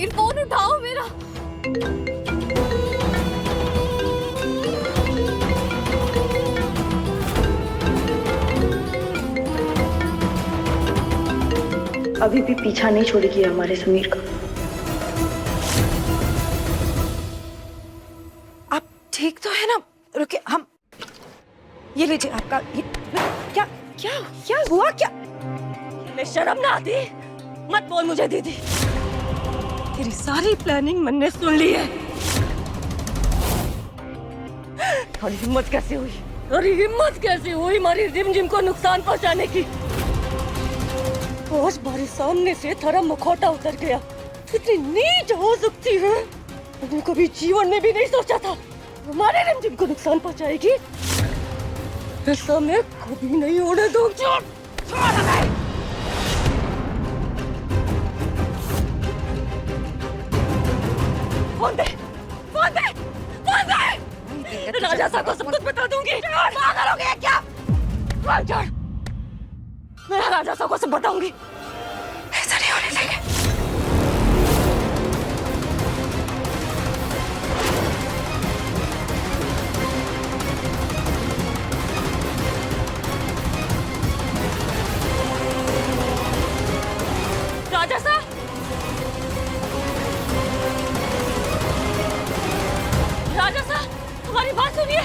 Sameer phone उठाओ मेरा। अभी भी पीछा नहीं छोड़ेगी हमारे समीर का। आप ठीक तो है ना? रुकिए, हम ये लीजिए आपका ये, क्या क्या क्या हुआ क्या? शर्म ना आती? मत बोल मुझे दीदी, तेरी सारी प्लानिंग मैंने सुन ली है। और हिम्मत कैसे हुई, अरे हिम्मत कैसे हुई हमारी रिमझिम को नुकसान पहुंचाने की? आज हमारे सामने से तेरा मुखौटा उतर गया। इतनी नीच हो सकती है, मैंने कभी जीवन में भी नहीं सोचा था हमारे रिमझिम को नुकसान पहुंचाएगी। ऐसा मैं कभी नहीं होने दूंगी। फोन दे, फोन दे, फोन दे। राजा साहब को सब कुछ बता दूंगी। क्या करोगे क्या? फोन छोड़, मैं राजा साहब को सब बताऊंगी। ऐसा नहीं होने देंगे। राजा साहब, राजा साहब, हमारी बात सुनिए।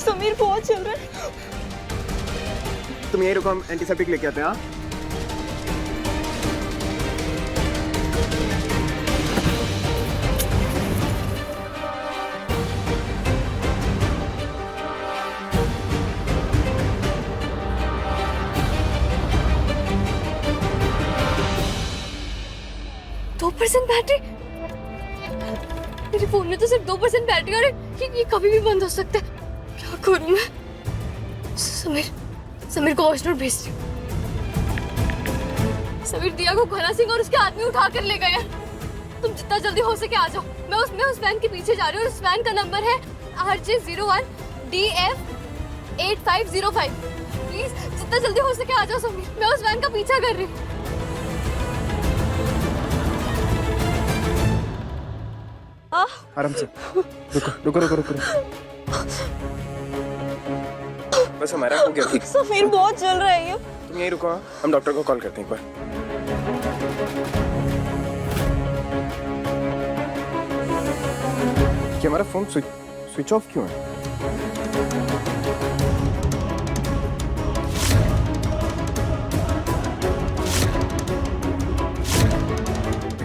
समीर बहुत चल रहा है। तुम यही रुको, हम एंटीसेप्टिक लेके आते हैं। हाँ, बैटरी। मेरे फोन में तो सिर्फ 2% बैटरी और ये कभी भी बंद हो सकता है। क्या करूं मैं? समीर को वॉइस नोट भेज रही हूँ। समीर दिया को घना सिंह और उसके आदमी उठा कर ले गए हैं। तुम जितना जल्दी हो सके आ जाओ। मैं उस वैन के पीछे जा रही हूँ। उस वैन का नंबर है RJ01 DF 8505। प्लीज जितना जल्दी हो सके आ जाओ समीर। मैं उस वैन का पीछा कर रही हूँ। आराम से। रुको। बस हमारा हो गया। ठीक, समीर बहुत चल रहा है ये। तुम यही रुको। हम डॉक्टर को कॉल करते हैं एक बार। कि हमारा फोन स्विच ऑफ क्यों है?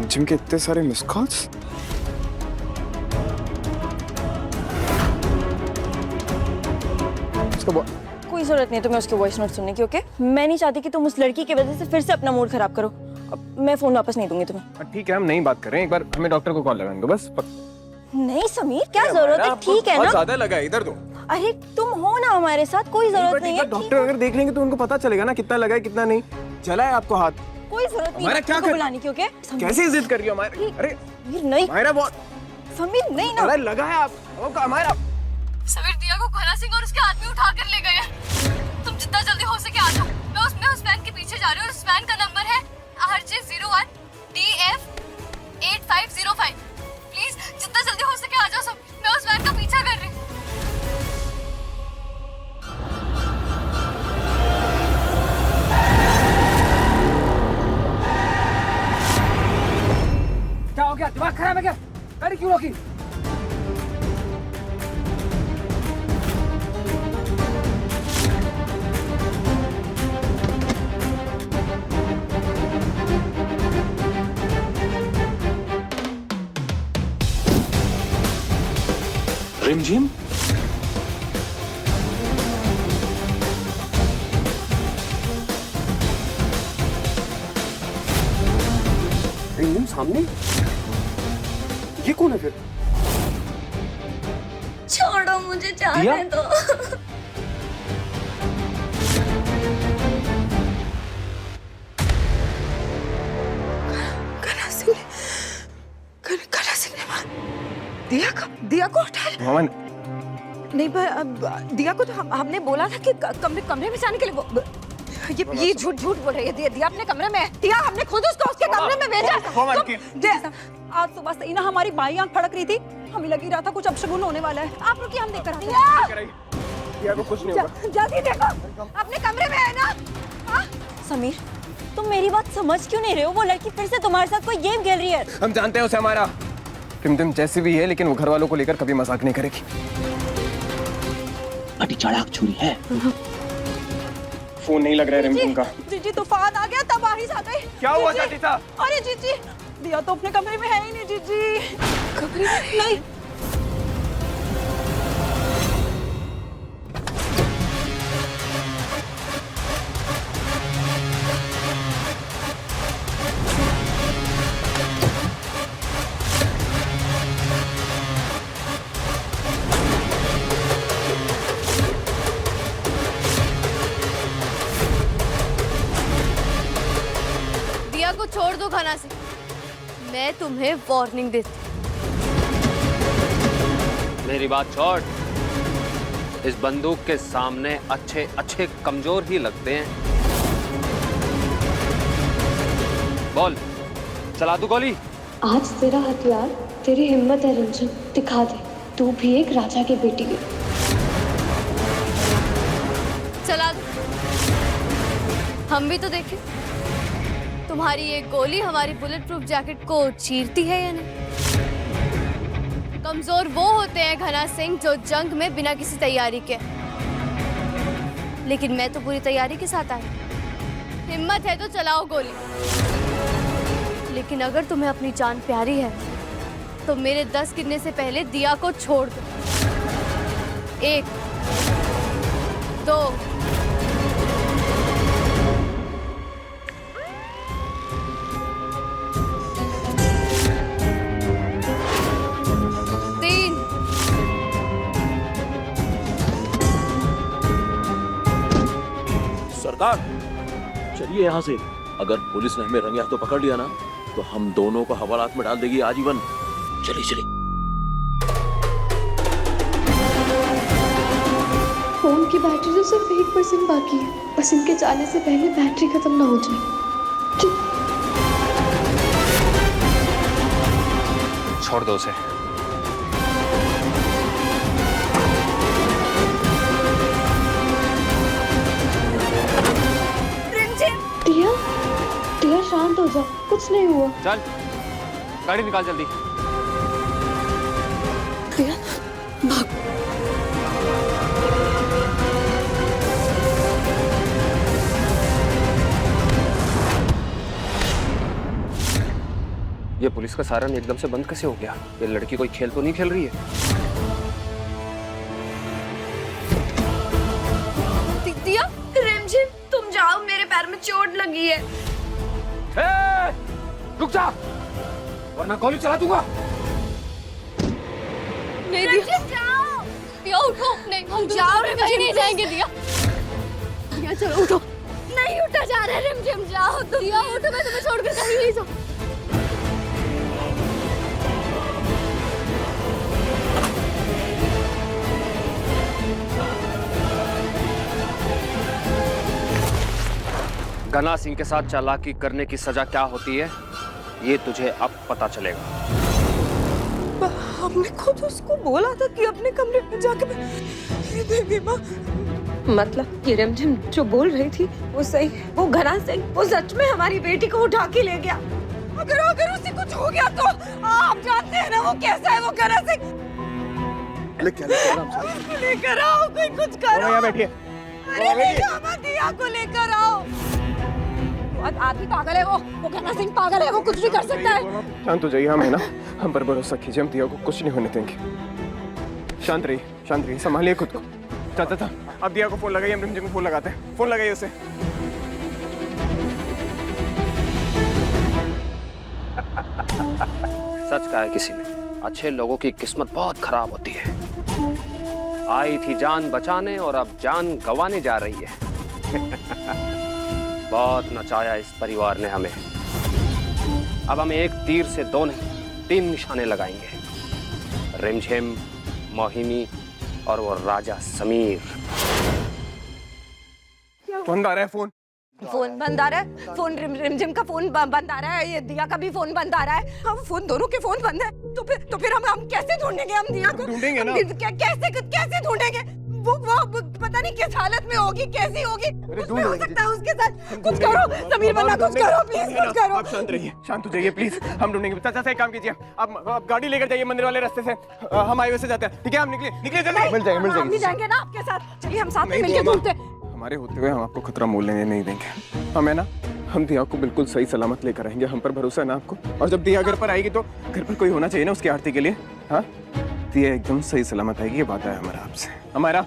जिम के इतने सारे मिस कॉल्स। कोई जरूरत नहीं है तुम्हें उसके वॉइस नोट सुनने की, ओके? मैं नहीं चाहती कि तुम उस लड़की की वजह से फिर से अपना मूड खराब करो। अब मैं फोन वापस नहीं दूंगी तुम्हें। ठीक है, हम नहीं बात कर रहे हैं। एक बार हमें डॉक्टर को कॉल लगाने दो बस। नहीं समीर, क्या जरूरत है? ठीक है ना? ज्यादा लगा है, इधर दो। अरे तुम हो ना हमारे साथ, कोई जरूरत नहीं है। डॉक्टर अगर देख लेंगे तो उनको पता चलेगा ना कितना लगा है कितना नहीं। चला है आपको हाथ? कोई जरूरत नहीं है क्या बुलाने की, ओके? कैसे इज्जत कर रही हो हमारे? अरे नहीं मायरा, बहुत समीर, नहीं ना। अरे लगा है आप हमारा। समीर दिया को घना सिंह और उसके आदमी उठा कर ले गए हैं। तुम जितना जल्दी हो सके आ जाओ। मैं उस वैन के पीछे जा रही हूँ। उस वैन का नंबर है RJ01 DF 8505। प्लीज जितना जल्दी हो सके आ जाओ सब। मैं उस वैन का पीछा कर रही हूँ। क्या हो गया? दिमाग खराब है क्या? गाड़ी क्यों रोकी? रिमझिम? रिमझिम सामने? ये कौन है फिर? छोड़ो मुझे, जाने दिया? दो। दिया को उठा भवन, नहीं पर दिया को तो हमने बोला था कि कमरे में जाने के लिए ये झूठ बोल रही है। दिया अपने कमरे में है। दिया हमने खुद उसके कमरे में भेजा। आज सुबह से ना हमारी बाई आंख फड़क रही थी, हमें लगी रहा था कुछ अपशगुन होने वाला है। आप रुकिए, हम देखकर आते हैं। दिया को कुछ नहीं होगा। जल्दी देखो, अपने कमरे में है ना। हाँ? समीर, तुम मेरी बात समझ क्यों नहीं रहे हो? वो लड़की फिर से तुम्हारे साथ कोई गेम खेल रही है। हम जानते हैं उसे हमारा रिमझिम जैसी भी है, लेकिन वो घर वालों को लेकर कभी मजाक नहीं करेगी। बड़ी चालाक छुरी है। फोन नहीं लग रहा है रिमझिम का। जीजी तूफान आ गया, तबाही आ गई। क्या हुआ चाची साहब? अरे जीजी, दिया तो अपने कमरे में है ही नहीं। जीजी कमरे में नहीं। दिया को छोड़ दो घना सिंह, मैं तुम्हें वार्निंग देती। मेरी बात छोड़। इस बंदूक के सामने अच्छे अच्छे कमजोर ही लगते हैं। बोल, चला दू गोली। आज तेरा हथियार तेरी हिम्मत है रिमझिम, दिखा दे तू भी एक राजा की बेटी है। चला दो, हम भी तो देखें तुम्हारी ये गोली हमारी बुलेट प्रूफ जैकेट को चीरती है या नहीं। कमजोर वो होते हैं घना सिंह जो जंग में बिना किसी तैयारी के, लेकिन मैं तो पूरी तैयारी के साथ आई। हिम्मत है तो चलाओ गोली, लेकिन अगर तुम्हें अपनी जान प्यारी है तो मेरे 10 गिनने से पहले दिया को छोड़ दो। 1 2 3। सरदार, चलिए यहाँ से। अगर पुलिस ने हमें रंगे हाथों पकड़ लिया ना, तो हम दोनों को हवालात में डाल देगी आजीवन। चलिए चलिए। फोन की बैटरी तो सिर्फ 1% बाकी है, बस इनके जाने से पहले बैटरी खत्म ना हो जाए। छोड़ दो उसे। दिया, दिया शांत हो जा, कुछ नहीं हुआ। चल, गाड़ी निकाल जल्दी। दिया भाग। ये पुलिस का सायरन एकदम से बंद कैसे हो गया? ये लड़की कोई खेल तो नहीं खेल रही है? दिया, रिमझिम तुम जाओ, मेरे पैर में चोट लगी है। रुक जा, वरना गोली चला दूंगा। नहीं दिया, जाओ। दिया उठो। नहीं, हम जाओ, कहीं नहीं जाएंगे। दिया, दिया चलो उठो। नहीं उठा जा रहा है रिमझिम, जाओ। दिया उठो, मैं तुम्हें छोड़कर कहीं नहीं जाऊँ। घना सिंह के साथ चालाकी करने की सजा क्या होती है, ये तुझे अब पता चलेगा। हमने खुद उसको बोला था कि अपने कमरे में जाके ये देगी माँ। मतलब ये रिमझिम जो बोल रही थी वो सही, वो घना सिंह वो सच में हमारी बेटी को उठा के ले गया। अगर उसे कुछ हो गया तो आप जानते हैं ना वो कैसा है वो घना सिंह। लेकर आओ, कोई कुछ करो। यहाँ बैठिए। अरे दिया को लेकर आओ। आप ही पागल है, वो घना सिंह पागल है, वो कुछ भी कर सकता है। शांत हो जाइए, हम है ना, हम पर भरोसा कीजिए, हम दिया को कुछ नहीं होने देंगे। शांत रहिए, संभालिए खुद को। चाचा, अब दिया को फोन लगाइए, हम रिमझिम को फोन लगाते हैं। फोन लगाइए उसे। सच कहा है किसी ने, अच्छे लोगों की किस्मत बहुत खराब होती है। आई थी जान बचाने और अब जान गंवाने जा रही है। बहुत नचाया इस परिवार ने हमें। अब हम एक तीर से 2 नहीं 3 निशाने लगाएंगे। रिमझिम, मोहिनी और वो राजा समीर। बंद आ रहा है फोन। फोन बंद आ रहा है, फोन रिमझिम का फोन बंद आ रहा है, ये दिया का भी फोन बंद आ रहा है। हम फोन दोनों के फोन बंद है, तो फिर हम कैसे ढूंढेंगे हम दिया को? ढूंढेंगे ना। कैसे ढूंढेंगे? वो पता नहीं किस हालत में होगी, कैसी होगी। कुछ भी हो सकता है उसके साथ। कुछ करो समीर, बन्ना कुछ करो प्लीज, कुछ करो। आप शांत रहिए, शांत हो जाइए प्लीज, हम ढूंढेंगे। चाचा से एक काम कीजिए, आप गाड़ी लेकर जाइए मंदिर वाले रास्ते से, हम हाईवे से जाते हैं। ठीक है, हम निकले जल्दी। मिल जाएंगे हम भी जाएंगे ना आपके साथ। चलिए हम साथ में मिलकर ढूंढते हैं। हमारे होते हुए हम आपको खतरा मोल लेने नहीं देंगे। हमें ना, हम दिया को बिल्कुल सही सलामत लेकर आएंगे। हम पर भरोसा है ना आपको? और जब दिया घर पर आएगी तो घर पर कोई होना चाहिए ना उसकी आरती के लिए। हाँ, दिया एकदम सही सलामत आएगी, ये बात है हमारा आपसे। हमारा,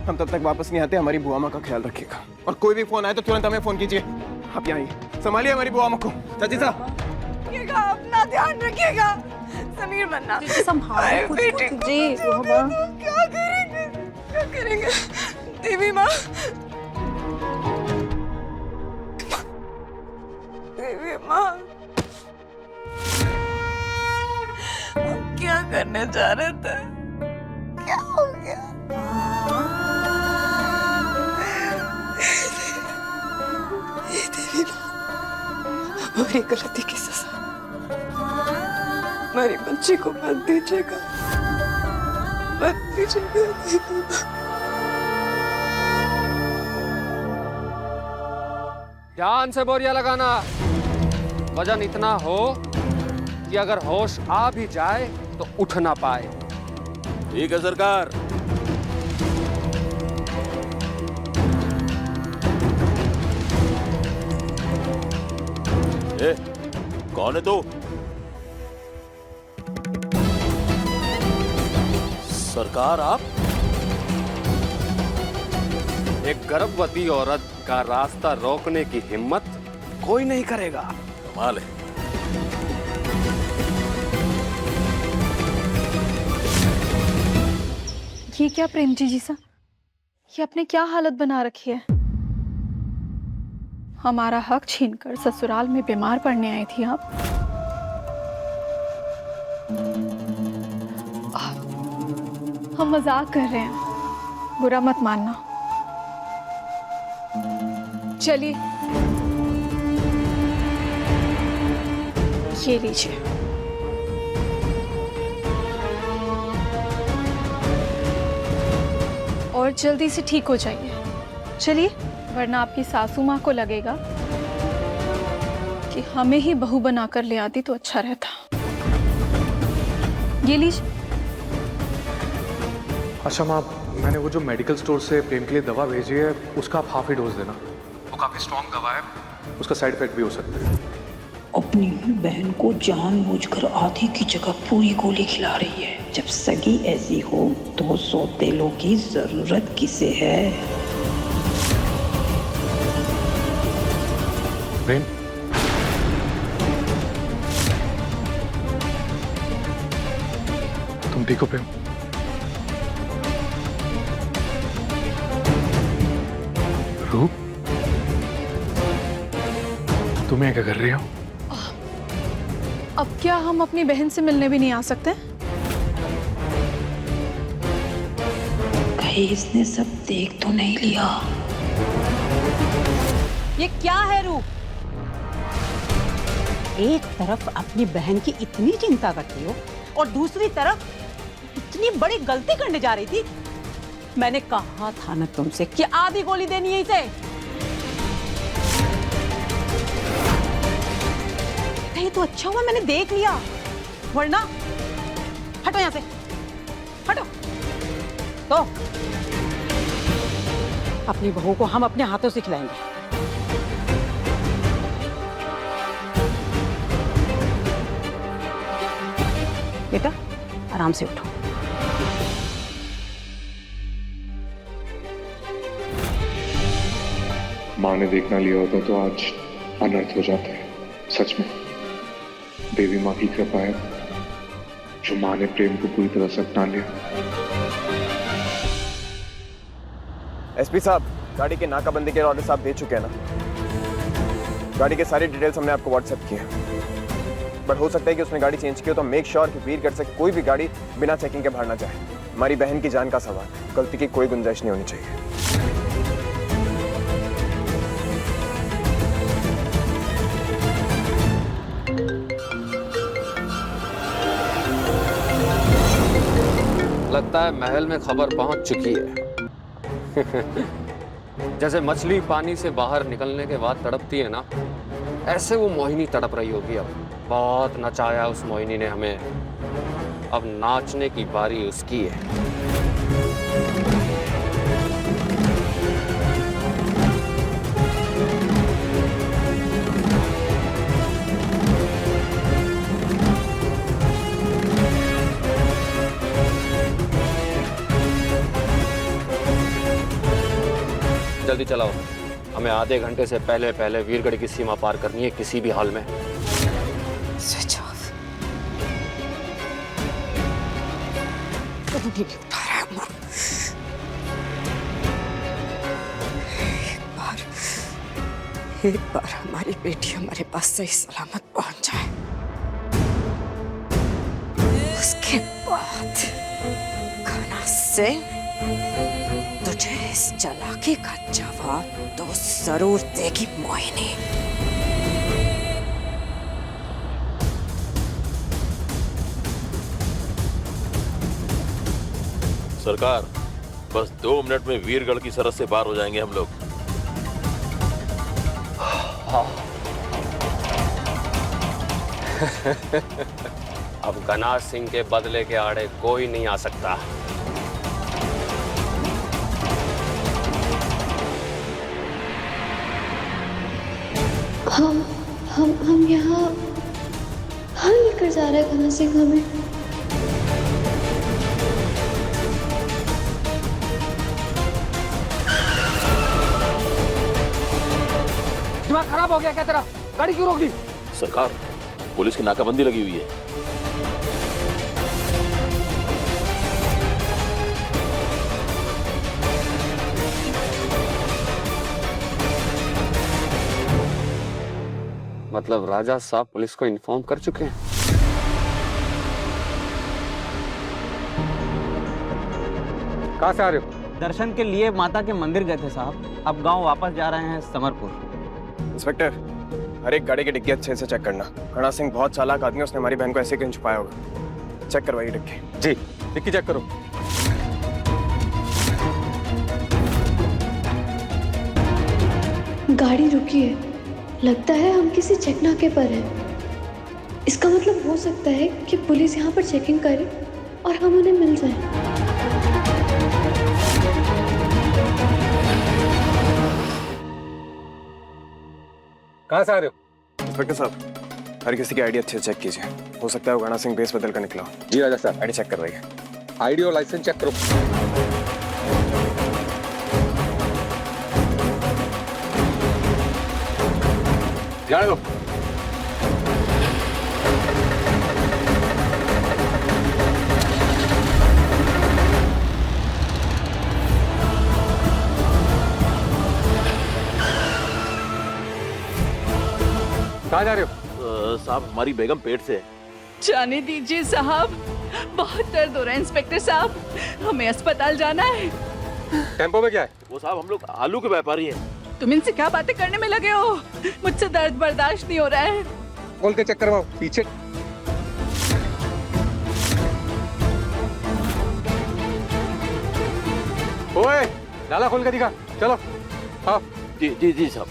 हम तब तक वापस नहीं आते, हमारी बुआ माँ का ख्याल रखिएगा। और कोई भी फोन आए तो तुरंत हमें फोन कीजिए। आप यहाँ आइए, संभालिए हमारी बुआ माँ को। चाची साहब, अपना ध्यान रखिएगा। समीर, बन्ना संभाल खुद को जी। क्या करेंगे देवी माँ? देवी माँ, हम क्या करने जा रहे थे? क्या हो गया? देवी माँ, हमारी गलती की सजा हमारी बच्ची को मत दीजिएगा, मत दीजिएगा। ध्यान से बोरिया लगाना। वजन इतना हो कि अगर होश आ भी जाए तो उठ ना पाए। ठीक है सरकार। ए, कौन है तू? सरकार आप? एक गर्भवती औरत का रास्ता रोकने की हिम्मत कोई नहीं करेगा। कमाल है। ये क्या प्रेम जी सा, ये आपने क्या हालत बना रखी है? हमारा हक छीनकर ससुराल में बीमार पड़ने आई थी आप। हम मजाक कर रहे हैं, बुरा मत मानना। चलिए, ये लीजिए। और जल्दी से ठीक हो जाइए, चलिए, वरना आपकी सासू माँ को लगेगा कि हमें ही बहू बनाकर ले आती तो अच्छा रहता। ये लीजिए। अच्छा माँ, मैंने वो जो मेडिकल स्टोर से प्रेम के लिए दवा भेजी है, उसका आप हाफ ही डोज देना। वो काफ़ी स्ट्रॉन्ग दवा है, उसका साइड इफेक्ट भी हो सकता है। अपनी ही बहन को जानबूझकर आधी की जगह पूरी गोली खिला रही है। जब सगी ऐसी हो तो सौतेलों की जरूरत किसे है? प्रेम, तुम ठीक हो प्रेम? रूप, तुम्हें क्या कर रही हो? अब क्या हम अपनी बहन से मिलने भी नहीं आ सकते? कहीं इसने सब देख तो नहीं लिया? ये क्या है रूप? एक तरफ अपनी बहन की इतनी चिंता करती हो और दूसरी तरफ इतनी बड़ी गलती करने जा रही थी। मैंने कहा था ना तुमसे कि आधी गोली देनी है इसे। ये तो अच्छा हुआ मैंने देख लिया, वरना हटो यहां से, हटो। तो अपनी बहू को हम अपने हाथों से खिलाएंगे। बेटा आराम से उठो। माँ ने देखना लिया होता तो आज अनर्थ हो जाता है। सच में देवी माँ की कृपा है जो माँ ने प्रेम को पूरी तरह से अपना लिया। एसपी साहब, गाड़ी के नाकाबंदी के ऑर्डर्स आप दे चुके हैं ना? गाड़ी के सारी डिटेल्स हमने आपको व्हाट्सएप की है, बट हो सकता है कि उसने गाड़ी चेंज की हो, तो मेक श्योर कि वीरगढ़ से कोई भी गाड़ी बिना चेकिंग के बाहर ना जाए। हमारी बहन की जान का सवाल, गलती की कोई गुंजाइश नहीं होनी चाहिए। लगता है महल में खबर पहुंच चुकी है। जैसे मछली पानी से बाहर निकलने के बाद तड़पती है ना, ऐसे वो मोहिनी तड़प रही होगी। अब बहुत नचाया उस मोहिनी ने हमें, अब नाचने की बारी उसकी है। जल्दी चलाओ, हमें आधे घंटे से पहले पहले वीरगढ़ की सीमा पार करनी है किसी भी हाल में। Switch off. नहीं उठा रहा अम्मा। एक बार हमारी बेटी हमारे पास सही सलामत पहुंच जाए, उसके बाद खाना से तुझे इस चालाकी का जवाब तो जरूर देगी मोहिनी। सरकार, बस 2 मिनट में वीरगढ़ की सरहद से पार हो जाएंगे हम लोग। अब गनाज सिंह के बदले के आड़े कोई नहीं आ सकता। हम यहाँ लेकर जा रहे हैं गना सिंह हमें। दिमाग खराब हो गया क्या तेरा? गाड़ी क्यों रोक दी? सरकार, पुलिस की नाकाबंदी लगी हुई है। मतलब राजा साहब पुलिस को इन्फॉर्म कर चुके हैं? कहाँ से आ रहे हो? दर्शन के लिए माता के मंदिर गए थे साहब, अब गांव वापस जा रहे हैं समरपुर। इंस्पेक्टर, हर एक गाड़ी की डिक्की अच्छे से चेक करना। गणा सिंह बहुत चालाक आदमी, उसने हमारी बहन को ऐसे कहीं छुपाया होगा। चेक करवाइए डिक्की। जी, डिक्की चेक करो। गाड़ी रुकी है, लगता है हम किसी चेक नाके पर हैं। इसका मतलब हो सकता है कि पुलिस यहाँ पर चेकिंग करे और हम उन्हें मिल जाएं। कहाँ से आ रहे हो? इंस्पेक्टर साहब, हर किसी की आईडी अच्छे से चेक कीजिए। हो सकता है वो गणा सिंह बेस बदल कर निकला हो। जी राजा साहब। आईडी चेक करवाइए। आईडी और लाइसेंस चेक करो। ध्यान दो। कहाँ जा रहे हो? साहब, हमारी बेगम पेट से है। जाने दीजिए साहब, बहुत दर्द हो रहा है इंस्पेक्टर साहब, हमें अस्पताल जाना है। टेम्पो में क्या है? वो साहब, हम लोग आलू के व्यापारी हैं। तुम इनसे क्या बातें करने में लगे हो? मुझसे दर्द बर्दाश्त नहीं हो रहा है। खोल के चेक करवाओ पीछे। ओए, डाला खोल के दिखा। चलो आओ। जी जी जी साहब।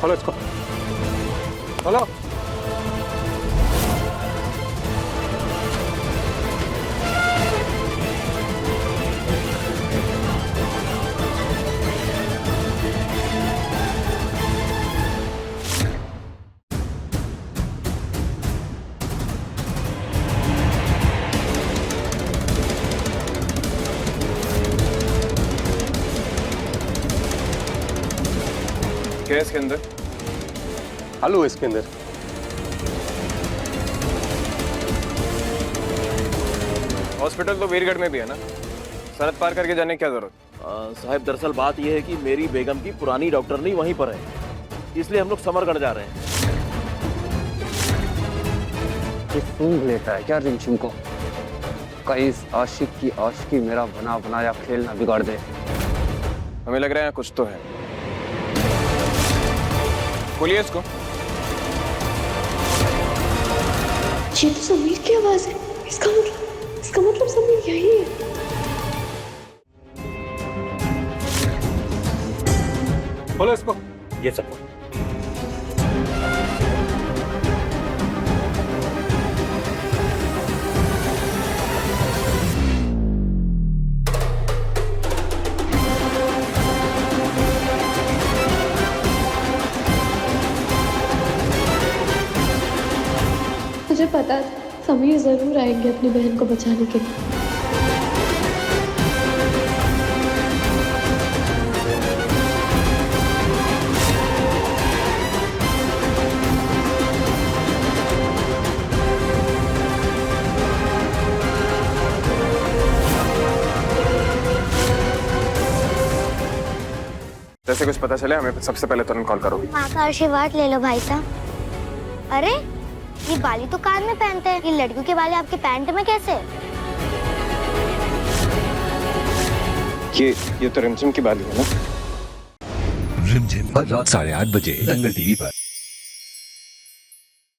खोलो इसको, खोलो। है इसके अंदर? हेलो इसके अंदर। हॉस्पिटल तो वीरगढ़ में भी है ना, सरहद पार करके जाने की क्या जरूरत? साहब दरअसल बात यह है कि मेरी बेगम की पुरानी डॉक्टरनी वहीं पर है, इसलिए हम लोग समरगढ़ जा रहे हैं। ये सूंघ लेता है क्या रिमझिम को? कहीं इस आशिक की आशिकी मेरा बना बनाया खेल ना बिगाड़ दे। हमें लग रहा है कुछ तो है। खोलिए इसको। ये तो समीर की आवाज है। इसका मतलब समीर यही है। खोलो इसको। ये सब मुझे पता था समीर जरूर आएंगे अपनी बहन को बचाने के लिए। जैसे कुछ पता चले हमें सबसे पहले तुरंत कॉल करो। माँ का आशीर्वाद ले लो भाई साहब। अरे ये बाली तो कान में पहनते हैं, ये लड़कियों के बाली आपके पैंट में कैसे? ये तो रिमझिम की बाली है ना? रिमझिम हर रात 8:30 बजे दंगल टीवी पर।